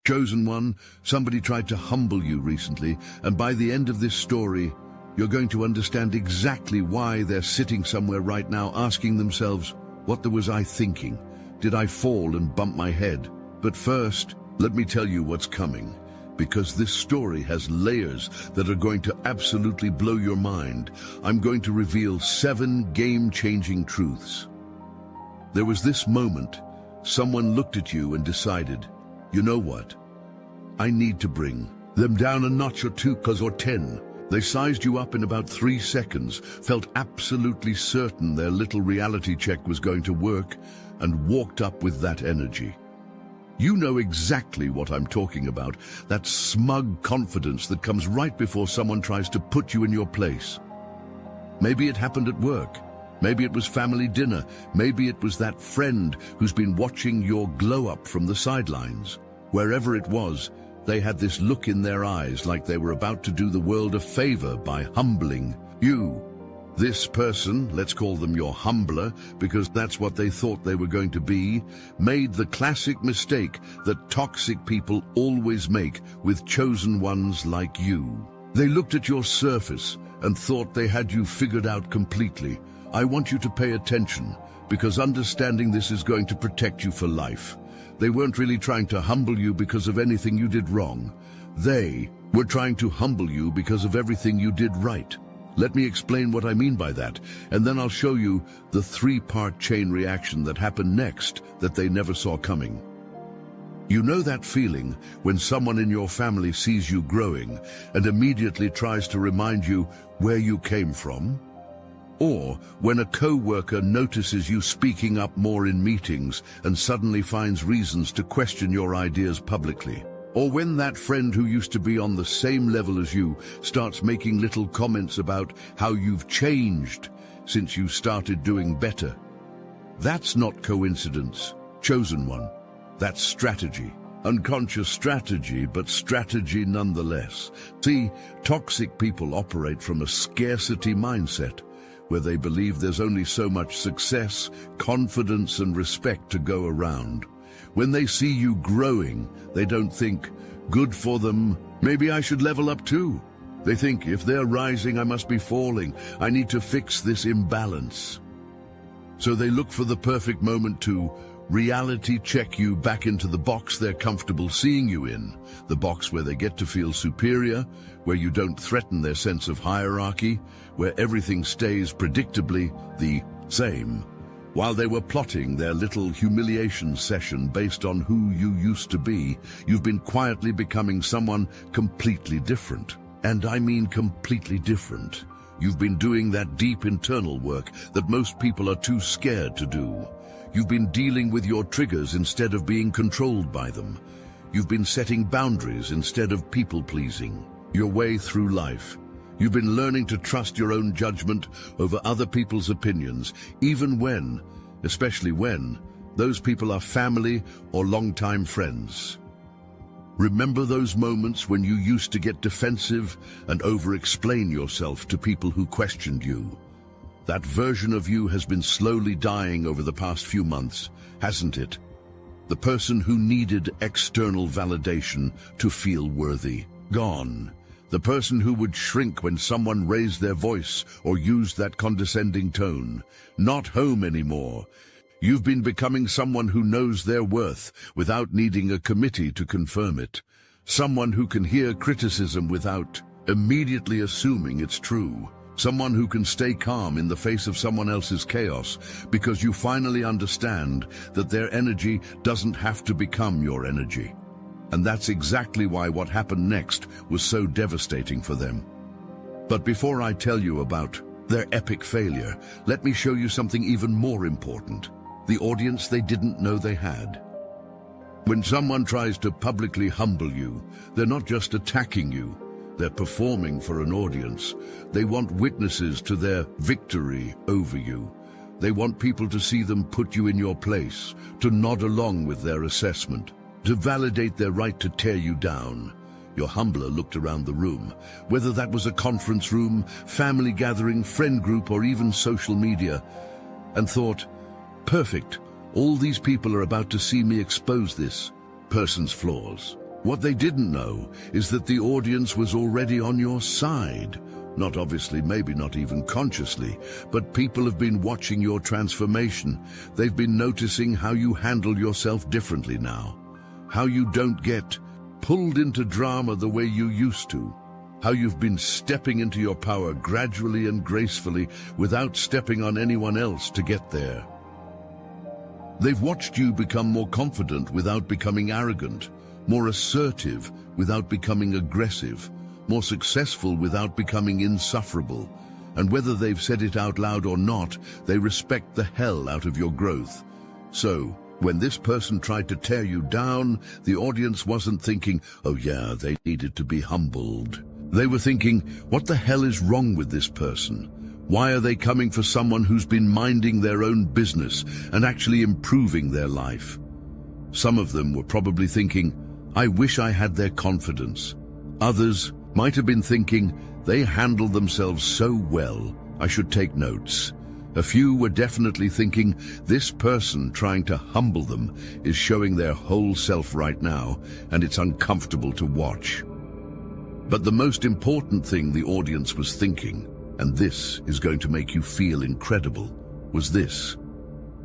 Chosen one, somebody tried to humble you recently, and by the end of this story, you're going to understand exactly why they're sitting somewhere right now asking themselves, what was I thinking? Did I fall and bump my head? But first, let me tell you what's coming, because this story has layers that are going to absolutely blow your mind. I'm going to reveal 7 game-changing truths. There was this moment, someone looked at you and decided, you know what? I need to bring them down a notch or 2 or 10. They sized you up in about 3 seconds, felt absolutely certain their little reality check was going to work, and walked up with that energy. You know exactly what I'm talking about, that smug confidence that comes right before someone tries to put you in your place. Maybe it happened at work. Maybe it was family dinner. Maybe it was that friend who's been watching your glow up from the sidelines. Wherever it was, they had this look in their eyes like they were about to do the world a favor by humbling you. This person, let's call them your humbler, because that's what they thought they were going to be, made the classic mistake that toxic people always make with chosen ones like you. They looked at your surface and thought they had you figured out completely. I want you to pay attention, because understanding this is going to protect you for life. They weren't really trying to humble you because of anything you did wrong. They were trying to humble you because of everything you did right. Let me explain what I mean by that, and then I'll show you the 3-part chain reaction that happened next that they never saw coming. You know that feeling when someone in your family sees you growing and immediately tries to remind you where you came from? Or when a co-worker notices you speaking up more in meetings and suddenly finds reasons to question your ideas publicly? Or when that friend who used to be on the same level as you starts making little comments about how you've changed since you started doing better? That's not coincidence, chosen one. That's strategy. Unconscious strategy, but strategy nonetheless. See, toxic people operate from a scarcity mindset, where they believe there's only so much success, confidence, and respect to go around. When they see you growing, they don't think, good for them, maybe I should level up too. They think, if they're rising, I must be falling. I need to fix this imbalance. So they look for the perfect moment to reality check you back into the box they're comfortable seeing you in, the box where they get to feel superior, where you don't threaten their sense of hierarchy, where everything stays predictably the same. While they were plotting their little humiliation session based on who you used to be, you've been quietly becoming someone completely different. And I mean completely different. You've been doing that deep internal work that most people are too scared to do. You've been dealing with your triggers instead of being controlled by them. You've been setting boundaries instead of people-pleasing your way through life. You've been learning to trust your own judgment over other people's opinions, even when, especially when, those people are family or longtime friends. Remember those moments when you used to get defensive and over-explain yourself to people who questioned you? That version of you has been slowly dying over the past few months, hasn't it? The person who needed external validation to feel worthy, gone. The person who would shrink when someone raised their voice or used that condescending tone. Not home anymore. You've been becoming someone who knows their worth without needing a committee to confirm it. Someone who can hear criticism without immediately assuming it's true. Someone who can stay calm in the face of someone else's chaos, because you finally understand that their energy doesn't have to become your energy. And that's exactly why what happened next was so devastating for them. But before I tell you about their epic failure, let me show you something even more important: the audience they didn't know they had. When someone tries to publicly humble you, they're not just attacking you, they're performing for an audience. They want witnesses to their victory over you. They want people to see them put you in your place, to nod along with their assessment, to validate their right to tear you down. Your humbler looked around the room, whether that was a conference room, family gathering, friend group, or even social media, and thought, perfect, all these people are about to see me expose this person's flaws. What they didn't know is that the audience was already on your side. Not obviously, maybe not even consciously, but people have been watching your transformation. They've been noticing how you handle yourself differently now. How you don't get pulled into drama the way you used to. How you've been stepping into your power gradually and gracefully without stepping on anyone else to get there. They've watched you become more confident without becoming arrogant, more assertive without becoming aggressive, more successful without becoming insufferable. And whether they've said it out loud or not, they respect the hell out of your growth. So, when this person tried to tear you down, the audience wasn't thinking, oh yeah, they needed to be humbled. They were thinking, what the hell is wrong with this person? Why are they coming for someone who's been minding their own business and actually improving their life? Some of them were probably thinking, I wish I had their confidence. Others might have been thinking, they handle themselves so well, I should take notes. A few were definitely thinking, this person trying to humble them is showing their whole self right now, and it's uncomfortable to watch. But the most important thing the audience was thinking, and this is going to make you feel incredible, was this.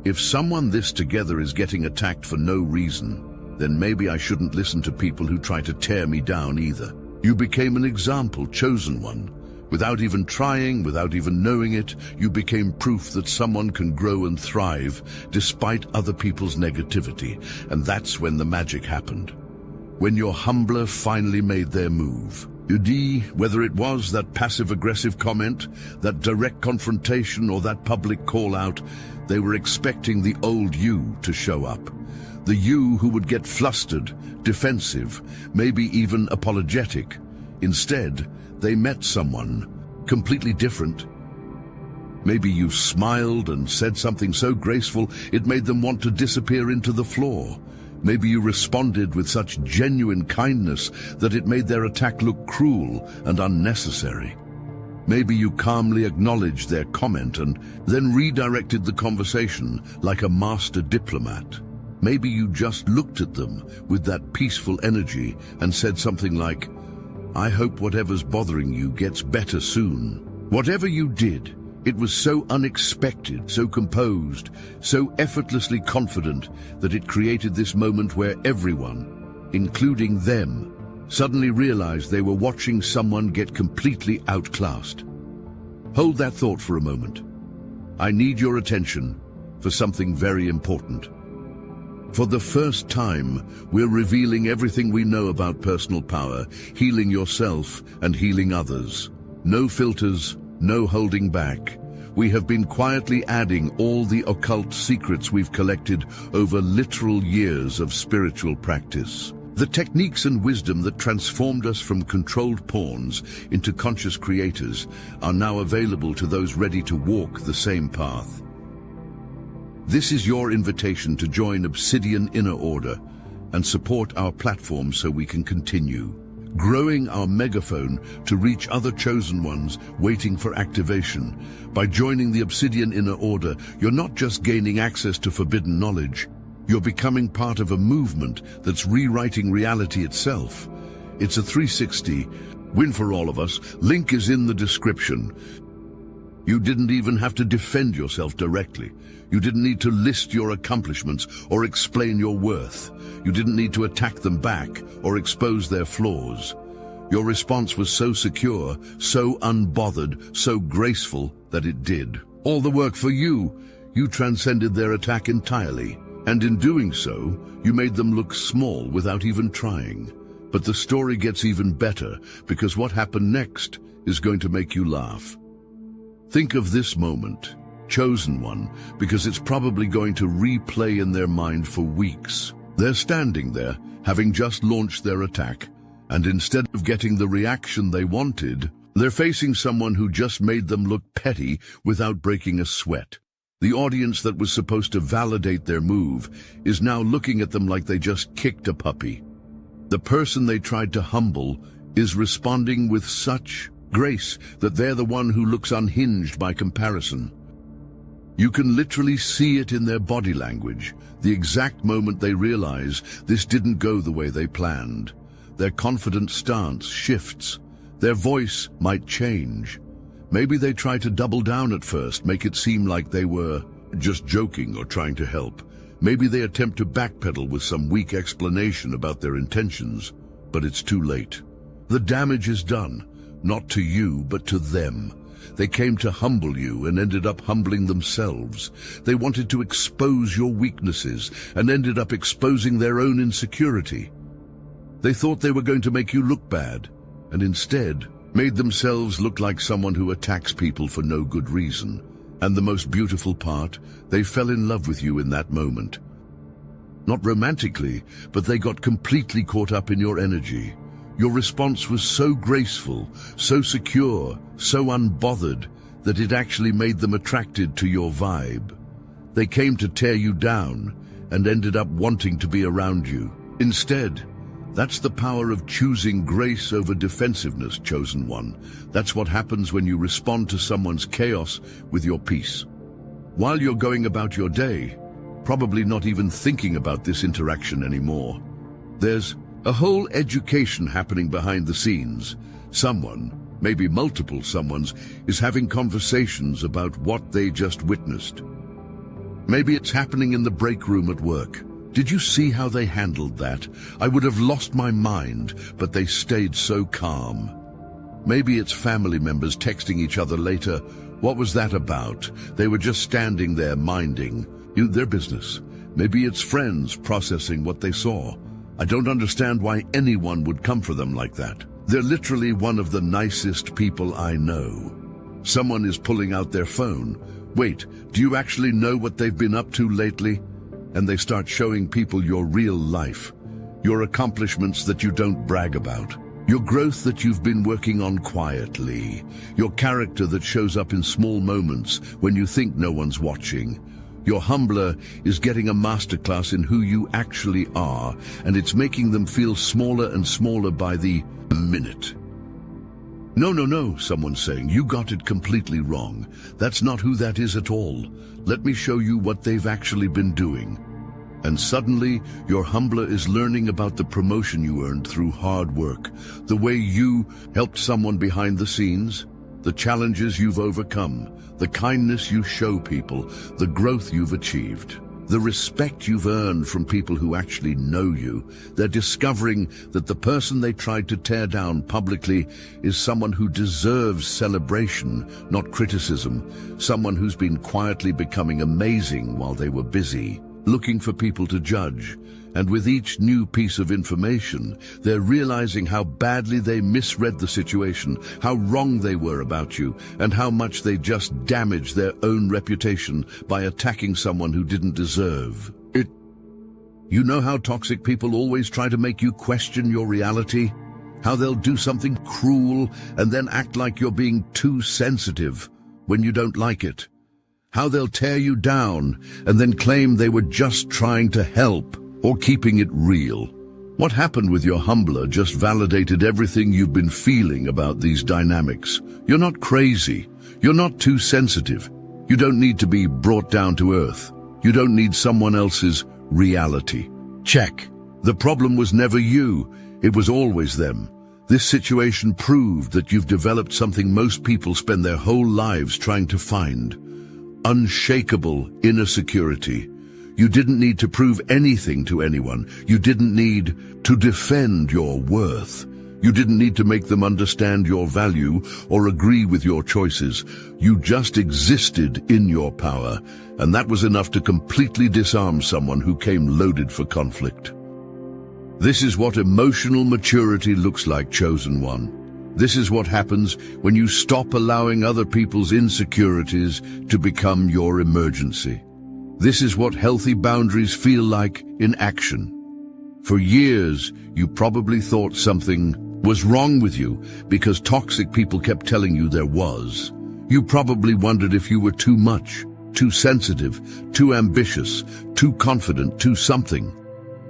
If someone this together is getting attacked for no reason, then maybe I shouldn't listen to people who try to tear me down either. You became an example, chosen one. Without even trying, without even knowing it, you became proof that someone can grow and thrive despite other people's negativity, and that's when the magic happened. When your humbler finally made their move. Whether it was that passive-aggressive comment, that direct confrontation, or that public call-out, they were expecting the old you to show up. The you who would get flustered, defensive, maybe even apologetic. Instead, they met someone completely different. Maybe you smiled and said something so graceful it made them want to disappear into the floor. Maybe you responded with such genuine kindness that it made their attack look cruel and unnecessary. Maybe you calmly acknowledged their comment and then redirected the conversation like a master diplomat. Maybe you just looked at them with that peaceful energy and said something like, I hope whatever's bothering you gets better soon. Whatever you did, it was so unexpected, so composed, so effortlessly confident that it created this moment where everyone, including them, suddenly realized they were watching someone get completely outclassed. Hold that thought for a moment. I need your attention for something very important. For the first time, we're revealing everything we know about personal power, healing yourself and healing others. No filters, no holding back. We have been quietly adding all the occult secrets we've collected over literal years of spiritual practice. The techniques and wisdom that transformed us from controlled pawns into conscious creators are now available to those ready to walk the same path. This is your invitation to join Obsidian Inner Order and support our platform so we can continue growing our megaphone to reach other chosen ones waiting for activation. By joining the Obsidian Inner Order, you're not just gaining access to forbidden knowledge, you're becoming part of a movement that's rewriting reality itself. It's a 360 win for all of us. Link is in the description. You didn't even have to defend yourself directly. You didn't need to list your accomplishments or explain your worth. You didn't need to attack them back or expose their flaws. Your response was so secure, so unbothered, so graceful that it did all the work for you. You transcended their attack entirely, and in doing so, you made them look small without even trying. But the story gets even better, because what happened next is going to make you laugh. Think of this moment, chosen one, because it's probably going to replay in their mind for weeks. They're standing there, having just launched their attack, and instead of getting the reaction they wanted, they're facing someone who just made them look petty without breaking a sweat. The audience that was supposed to validate their move is now looking at them like they just kicked a puppy. The person they tried to humble is responding with such grace that they're the one who looks unhinged by comparison. You can literally see it in their body language, the exact moment they realize this didn't go the way they planned. their confident stance shifts. Their voice might change. Maybe they try to double down at first, make it seem like they were just joking or trying to help. Maybe they attempt to backpedal with some weak explanation about their intentions, but it's too late. The damage is done, not to you, but to them. They came to humble you and ended up humbling themselves. They wanted to expose your weaknesses and ended up exposing their own insecurity. They thought they were going to make you look bad, and instead made themselves look like someone who attacks people for no good reason. And the most beautiful part, they fell in love with you in that moment. Not romantically, but they got completely caught up in your energy. Your response was so graceful, so secure, so unbothered, that it actually made them attracted to your vibe. They came to tear you down and ended up wanting to be around you. Instead, that's the power of choosing grace over defensiveness, chosen one. That's what happens when you respond to someone's chaos with your peace. While you're going about your day, probably not even thinking about this interaction anymore, there's a whole education happening behind the scenes. Someone, maybe multiple someones, is having conversations about what they just witnessed. Maybe it's happening in the break room at work. Did you see how they handled that? I would have lost my mind, but they stayed so calm. Maybe it's family members texting each other later. What was that about? They were just standing there minding their business. Maybe it's friends processing what they saw. I don't understand why anyone would come for them like that. They're literally one of the nicest people I know. Someone is pulling out their phone. Wait, do you actually know what they've been up to lately? And they start showing people your real life, your accomplishments that you don't brag about, your growth that you've been working on quietly, your character that shows up in small moments when you think no one's watching. Your humbler is getting a masterclass in who you actually are, and it's making them feel smaller and smaller by the minute. No, someone's saying, you got it completely wrong. That's not who that is at all. Let me show you what they've actually been doing. And suddenly, your humbler is learning about the promotion you earned through hard work, the way you helped someone behind the scenes, the challenges you've overcome, the kindness you show people, the growth you've achieved, the respect you've earned from people who actually know you. They're discovering that the person they tried to tear down publicly is someone who deserves celebration, not criticism, someone who's been quietly becoming amazing while they were busy, looking for people to judge. And with each new piece of information, they're realizing how badly they misread the situation, how wrong they were about you, and how much they just damaged their own reputation by attacking someone who didn't deserve it. You know how toxic people always try to make you question your reality? How they'll do something cruel and then act like you're being too sensitive when you don't like it? How they'll tear you down and then claim they were just trying to help, or keeping it real. What happened with your humbler just validated everything you've been feeling about these dynamics. You're not crazy. You're not too sensitive. You don't need to be brought down to earth. You don't need someone else's reality. Check. The problem was never you. It was always them. This situation proved that you've developed something most people spend their whole lives trying to find: unshakable inner security. You didn't need to prove anything to anyone. You didn't need to defend your worth. You didn't need to make them understand your value or agree with your choices. You just existed in your power, and that was enough to completely disarm someone who came loaded for conflict. This is what emotional maturity looks like, chosen one. This is what happens when you stop allowing other people's insecurities to become your emergency. This is what healthy boundaries feel like in action. For years, you probably thought something was wrong with you because toxic people kept telling you there was. You probably wondered if you were too much, too sensitive, too ambitious, too confident, too something.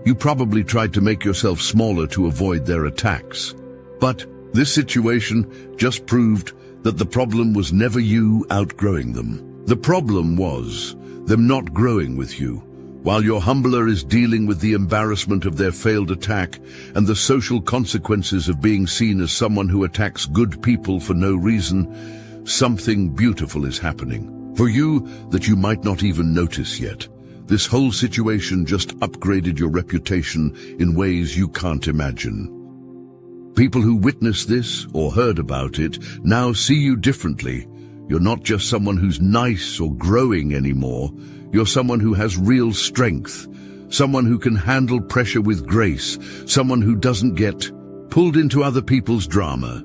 You probably tried to make yourself smaller to avoid their attacks. But this situation just proved that the problem was never you outgrowing them. The problem was them not growing with you, While your humbler is dealing with the embarrassment of their failed attack and the social consequences of being seen as someone who attacks good people for no reason, something beautiful is happening. For you that you might not even notice yet. This whole situation just upgraded your reputation in ways you can't imagine. People who witnessed this or heard about it now see you differently. You're not just someone who's nice or growing anymore. You're someone who has real strength, someone who can handle pressure with grace, someone who doesn't get pulled into other people's drama,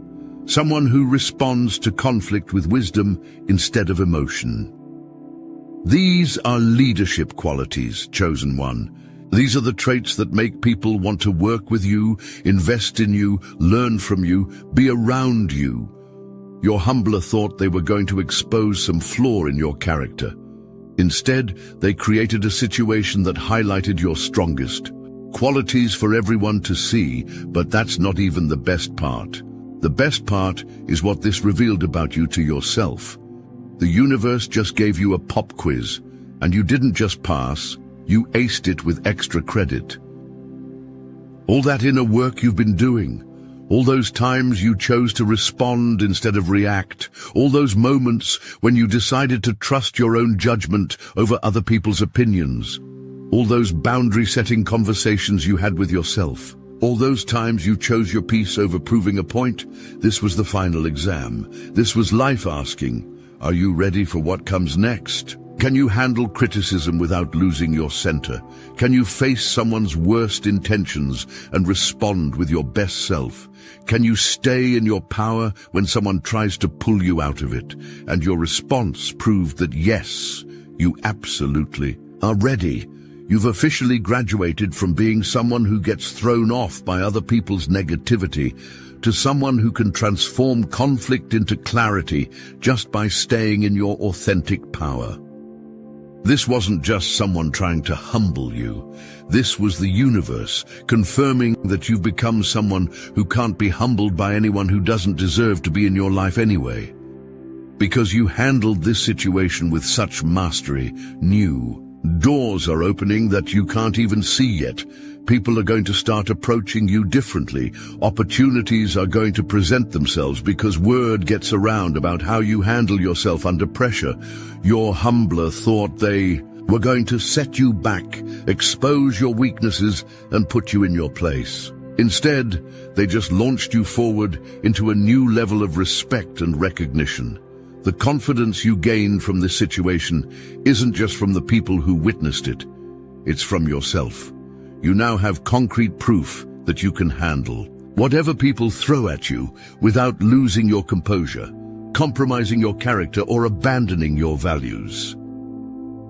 someone who responds to conflict with wisdom instead of emotion. These are leadership qualities, chosen one. These are the traits that make people want to work with you, invest in you, learn from you, be around you. Your humbler thought they were going to expose some flaw in your character. Instead, they created a situation that highlighted your strongest qualities for everyone to see, but that's not even the best part. The best part is what this revealed about you to yourself. The universe just gave you a pop quiz, and you didn't just pass, you aced it with extra credit. All that inner work you've been doing, all those times you chose to respond instead of react, all those moments when you decided to trust your own judgment over other people's opinions, all those boundary-setting conversations you had with yourself, all those times you chose your peace over proving a point, this was the final exam. This was life asking, are you ready for what comes next? Can you handle criticism without losing your center? Can you face someone's worst intentions and respond with your best self? Can you stay in your power when someone tries to pull you out of it? And your response proved that yes, you absolutely are ready. You've officially graduated from being someone who gets thrown off by other people's negativity to someone who can transform conflict into clarity just by staying in your authentic power. This wasn't just someone trying to humble you. This was the universe confirming that you've become someone who can't be humbled by anyone who doesn't deserve to be in your life anyway. Because you handled this situation with such mastery, new doors are opening that you can't even see yet. People are going to start approaching you differently. Opportunities are going to present themselves because word gets around about how you handle yourself under pressure. Your humbler thought they were going to set you back, expose your weaknesses, and put you in your place. Instead, they just launched you forward into a new level of respect and recognition. The confidence you gained from this situation isn't just from the people who witnessed it. It's from yourself. You now have concrete proof that you can handle whatever people throw at you without losing your composure, compromising your character, or abandoning your values.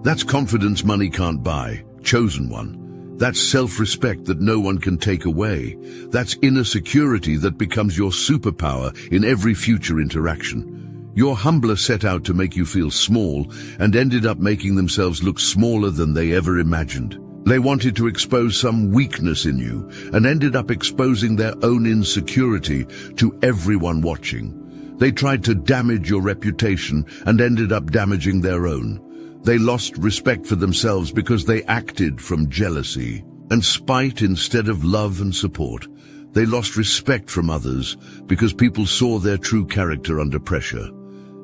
That's confidence money can't buy, chosen one. That's self-respect that no one can take away. That's inner security that becomes your superpower in every future interaction. Your humbler set out to make you feel small and ended up making themselves look smaller than they ever imagined. They wanted to expose some weakness in you and ended up exposing their own insecurity to everyone watching. They tried to damage your reputation and ended up damaging their own. They lost respect for themselves because they acted from jealousy and spite instead of love and support. They lost respect from others because people saw their true character under pressure.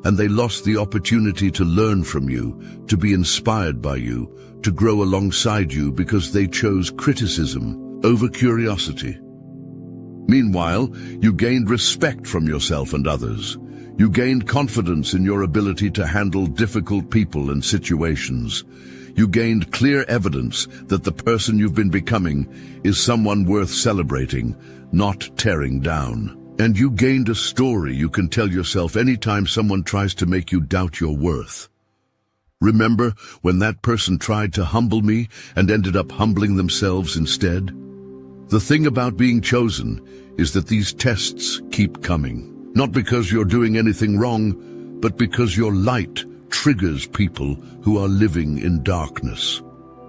And they lost the opportunity to learn from you, to be inspired by you, to grow alongside you because they chose criticism over curiosity. Meanwhile, you gained respect from yourself and others. You gained confidence in your ability to handle difficult people and situations. You gained clear evidence that the person you've been becoming is someone worth celebrating, not tearing down. And you gained a story you can tell yourself anytime someone tries to make you doubt your worth. Remember when that person tried to humble me and ended up humbling themselves instead? The thing about being chosen is that these tests keep coming. Not because you're doing anything wrong, but because your light triggers people who are living in darkness.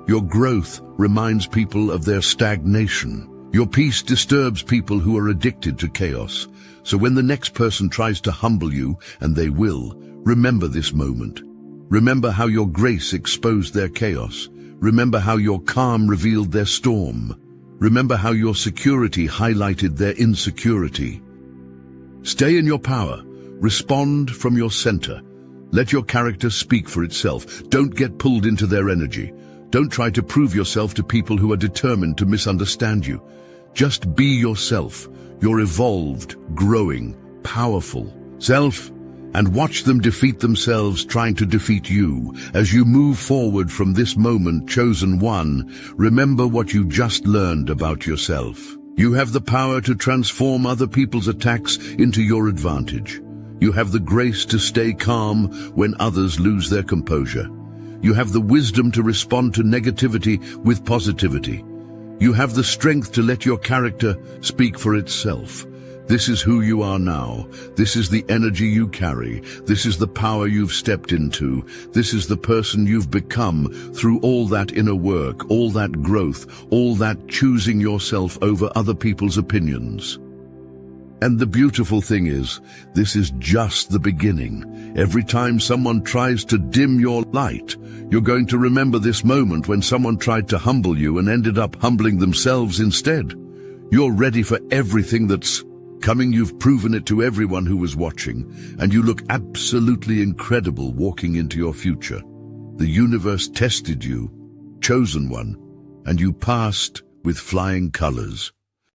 Your growth reminds people of their stagnation. Your peace disturbs people who are addicted to chaos. So when the next person tries to humble you, and they will, remember this moment. Remember how your grace exposed their chaos. Remember how your calm revealed their storm. Remember how your security highlighted their insecurity. Stay in your power. Respond from your center. Let your character speak for itself. Don't get pulled into their energy. Don't try to prove yourself to people who are determined to misunderstand you. Just be yourself, your evolved, growing, powerful self, and watch them defeat themselves trying to defeat you. As you move forward from this moment, chosen one, remember what you just learned about yourself. You have the power to transform other people's attacks into your advantage. You have the grace to stay calm when others lose their composure. You have the wisdom to respond to negativity with positivity. You have the strength to let your character speak for itself. This is who you are now. This is the energy you carry. This is the power you've stepped into. This is the person you've become through all that inner work, all that growth, all that choosing yourself over other people's opinions. And the beautiful thing is, this is just the beginning. Every time someone tries to dim your light, you're going to remember this moment when someone tried to humble you and ended up humbling themselves instead. You're ready for everything that's coming. You've proven it to everyone who was watching, and you look absolutely incredible walking into your future. The universe tested you, chosen one, and you passed with flying colors.